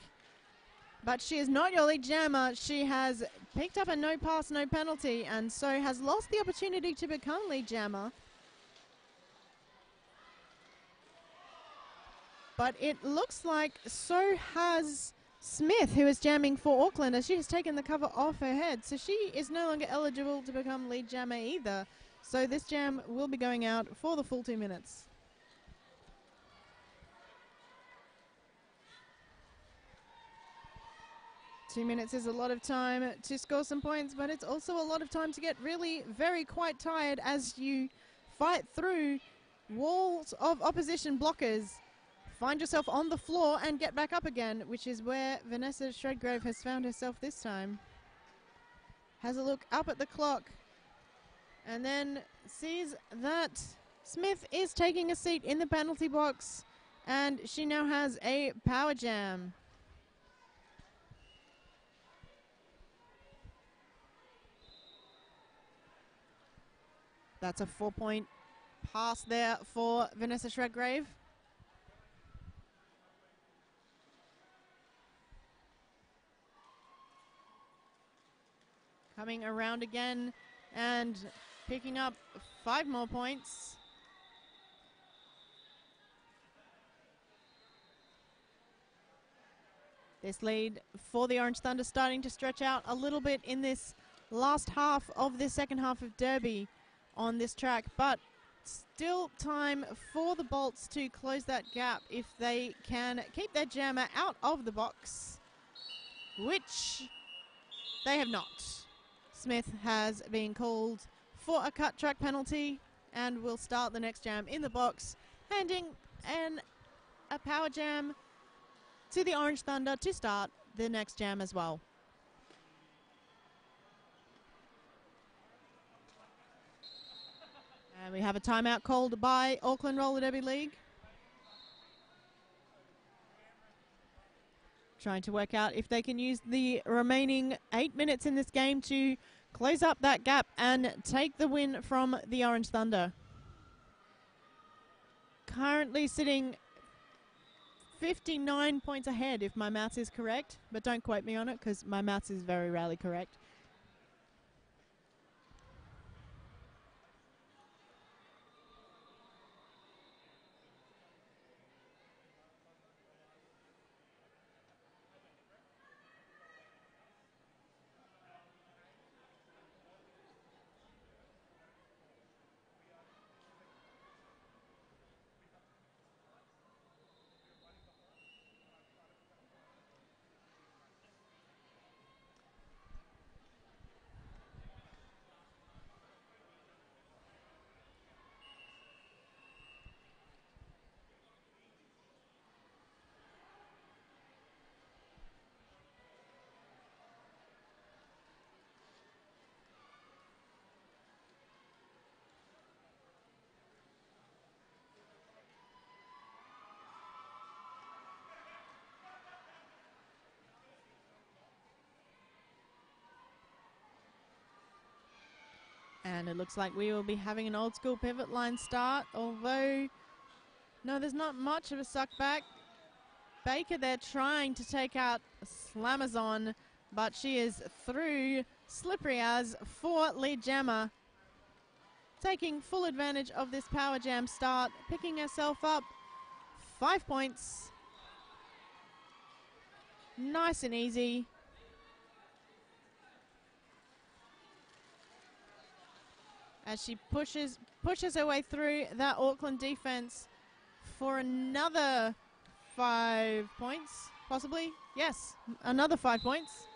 But she is not your lead jammer. She has picked up a no pass, no penalty, and so has lost the opportunity to become lead jammer. But it looks like so has Smith, who is jamming for Auckland, as she has taken the cover off her head. So she is no longer eligible to become lead jammer either. So this jam will be going out for the full 2 minutes. 2 minutes is a lot of time to score some points, but it's also a lot of time to get really quite tired as you fight through walls of opposition blockers, find yourself on the floor and get back up again, which is where Vanessa Shruggrave has found herself this time. Has a look up at the clock and then sees that Smith is taking a seat in the penalty box and she now has a power jam. That's a 4-point pass there for Vanessa Shruggrave. Coming around again and picking up 5 more points. This lead for the Orange Thunder starting to stretch out a little bit in this last half of the second half of Derby on this track, but still time for the Bolts to close that gap if they can keep their jammer out of the box, which they have not. Smith has been called for a cut track penalty and will start the next jam in the box, handing a power jam to the Orange Thunder to start the next jam as well. And we have a timeout called by Auckland Roller Derby League. Trying to work out if they can use the remaining 8 minutes in this game to close up that gap and take the win from the Orange Thunder. Currently sitting 59 points ahead, if my maths is correct, but don't quote me on it because my maths is very rarely correct. And it looks like we will be having an old school pivot line start, although no, there's not much of a suck back. Baker there trying to take out Slamazon, but she is through. Slippery as for lead jammer, taking full advantage of this power jam start, picking herself up 5 points. Nice and easy. As she pushes her way through that Auckland defense for another 5 points, possibly. Yes, another 5 points.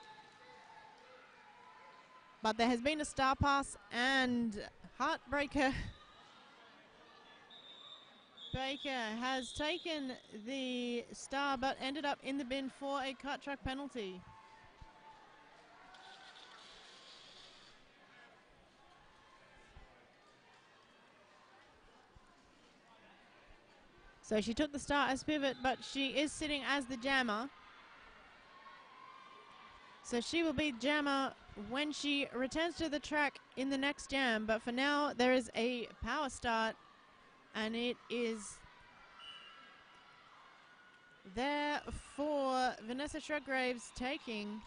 But there has been a star pass and heartbreaker. Baker has taken the star but ended up in the bin for a cut truck penalty. So she took the star as pivot, but she is sitting as the jammer. So she will be jammer when she returns to the track in the next jam. But for now, there is a power start, and it is there for Vanessa Shruggraves, taking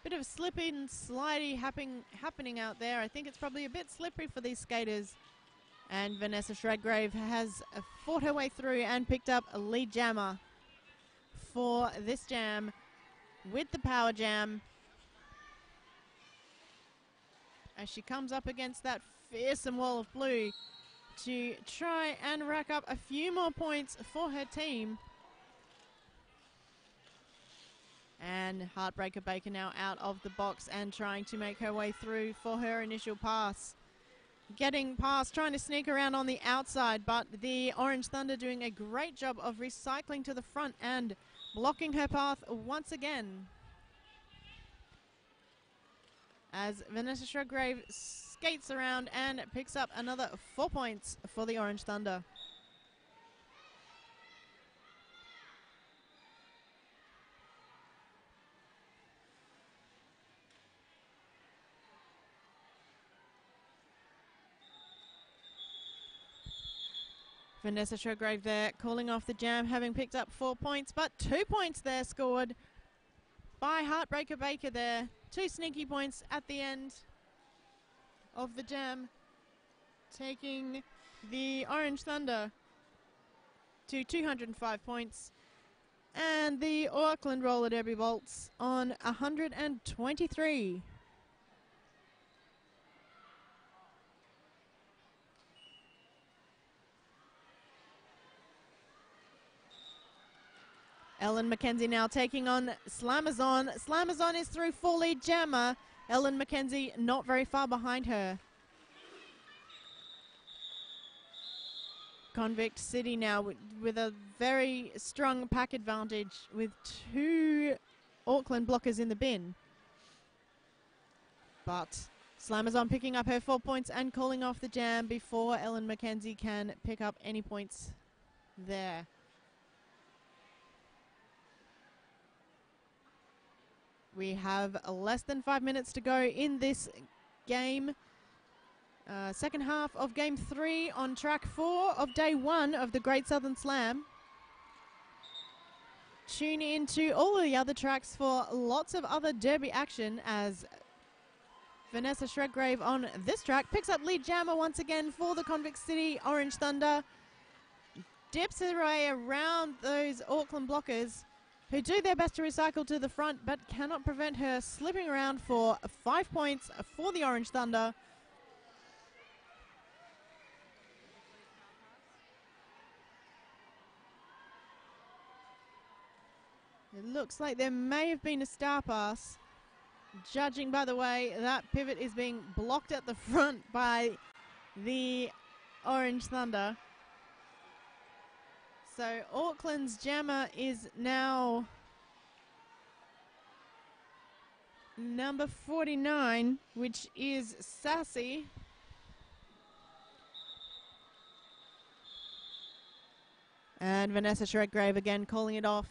bit of slippy and slidey happening out there. I think it's probably a bit slippery for these skaters. And Vanessa Shruggrave has fought her way through and picked up a lead jammer for this jam with the power jam. As she comes up against that fearsome wall of blue to try and rack up a few more points for her team. And Heartbreaker Baker now out of the box and trying to make her way through for her initial pass. Getting past, trying to sneak around on the outside, but the Orange Thunder doing a great job of recycling to the front and blocking her path once again. As Vanessa Shruggrave skates around and picks up another 4 points for the Orange Thunder. Vanessa Shruggrave there calling off the jam, having picked up 4 points, but 2 points there scored by Heartbreaker Baker there. 2 sneaky points at the end of the jam, taking the Orange Thunder to 205 points. And the Auckland Roller Derby Bolts on 123. Ellen McKenzie now taking on Slamazon. Slamazon is through full lead jammer. Ellen McKenzie not very far behind her. Convict City now with a very strong pack advantage with 2 Auckland blockers in the bin. But Slamazon picking up her 4 points and calling off the jam before Ellen McKenzie can pick up any points there. We have less than 5 minutes to go in this game. Second half of Game 3 on track 4 of Day 1 of the Great Southern Slam. Tune in to all of the other tracks for lots of other derby action as Vanessa Shruggrave on this track picks up lead jammer once again for the Convict City Orange Thunder. Dips her way around those Auckland blockers, who do their best to recycle to the front but cannot prevent her slipping around for 5 points for the Orange Thunder. It looks like there may have been a star pass. Judging by the way that pivot is being blocked at the front by the Orange Thunder. So Auckland's jammer is now number 49, which is Sassy. And Vanessa Shruggrave again calling it off,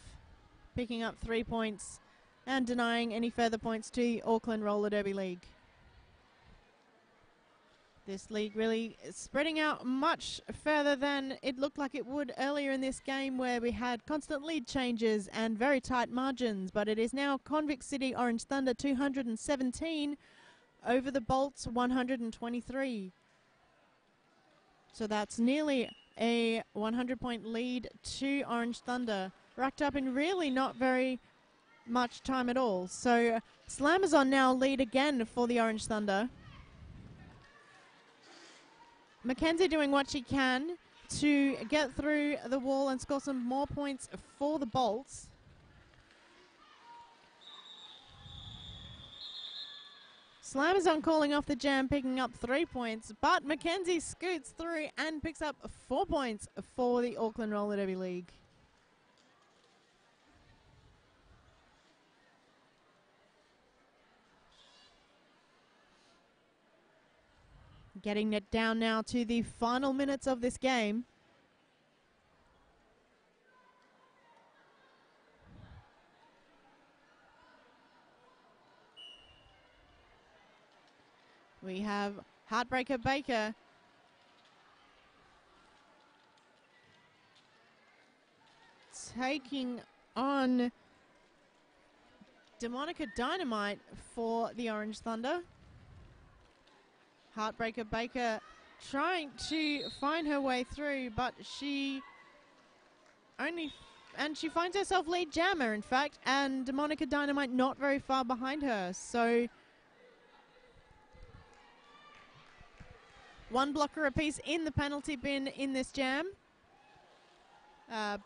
picking up 3 points and denying any further points to the Auckland Roller Derby League. This league really spreading out much further than it looked like it would earlier in this game, where we had constant lead changes and very tight margins. But it is now Convict City Orange Thunder 217 over the Bolts 123. So that's nearly a 100-point lead to Orange Thunder, racked up in really not very much time at all. So Slamazon now lead again for the Orange Thunder. Mackenzie doing what she can to get through the wall and score some more points for the Bolts. Slamazon calling off the jam, picking up 3 points, but Mackenzie scoots through and picks up 4 points for the Auckland Roller Derby League. Getting it down now to the final minutes of this game. We have Heartbreaker Baker taking on Demonica Dynamite for the Orange Thunder. Heartbreaker Baker trying to find her way through, but she finds herself lead jammer, in fact, and Demonica Dynamite not very far behind her. So one blocker apiece in the penalty bin in this jam.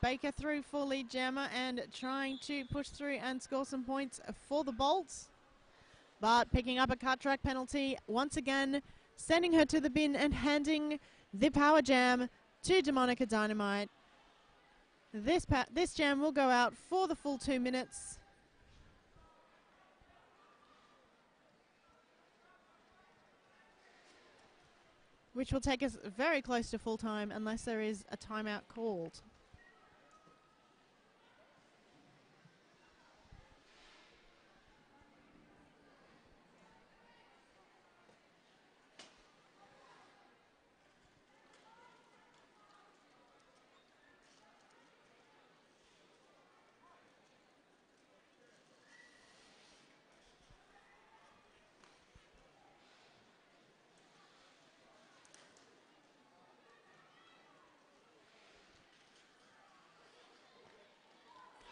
Baker through for lead jammer and trying to push through and score some points for the Bolts, but picking up a cut track penalty once again, sending her to the bin and handing the power jam to Demonica Dynamite. This jam will go out for the full 2 minutes. Which will take us very close to full time unless there is a timeout called.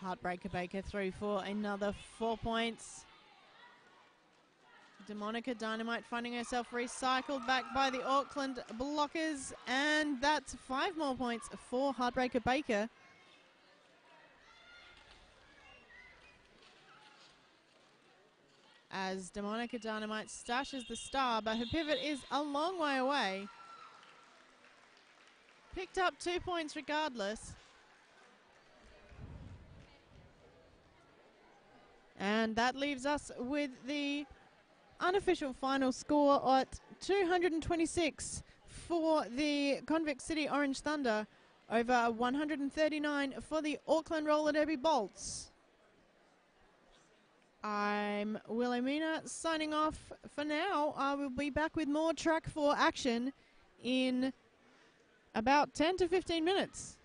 Heartbreaker Baker through for another 4 points. Demonica Dynamite finding herself recycled back by the Auckland blockers, and that's 5 more points for Heartbreaker Baker. As Demonica Dynamite stashes the star, but her pivot is a long way away. Picked up 2 points regardless. And that leaves us with the unofficial final score at 226 for the Convict City Orange Thunder over 139 for the Auckland Roller Derby Bolts. I'm Wilhelmina signing off for now. I will be back with more Track 4 action in about 10 to 15 minutes.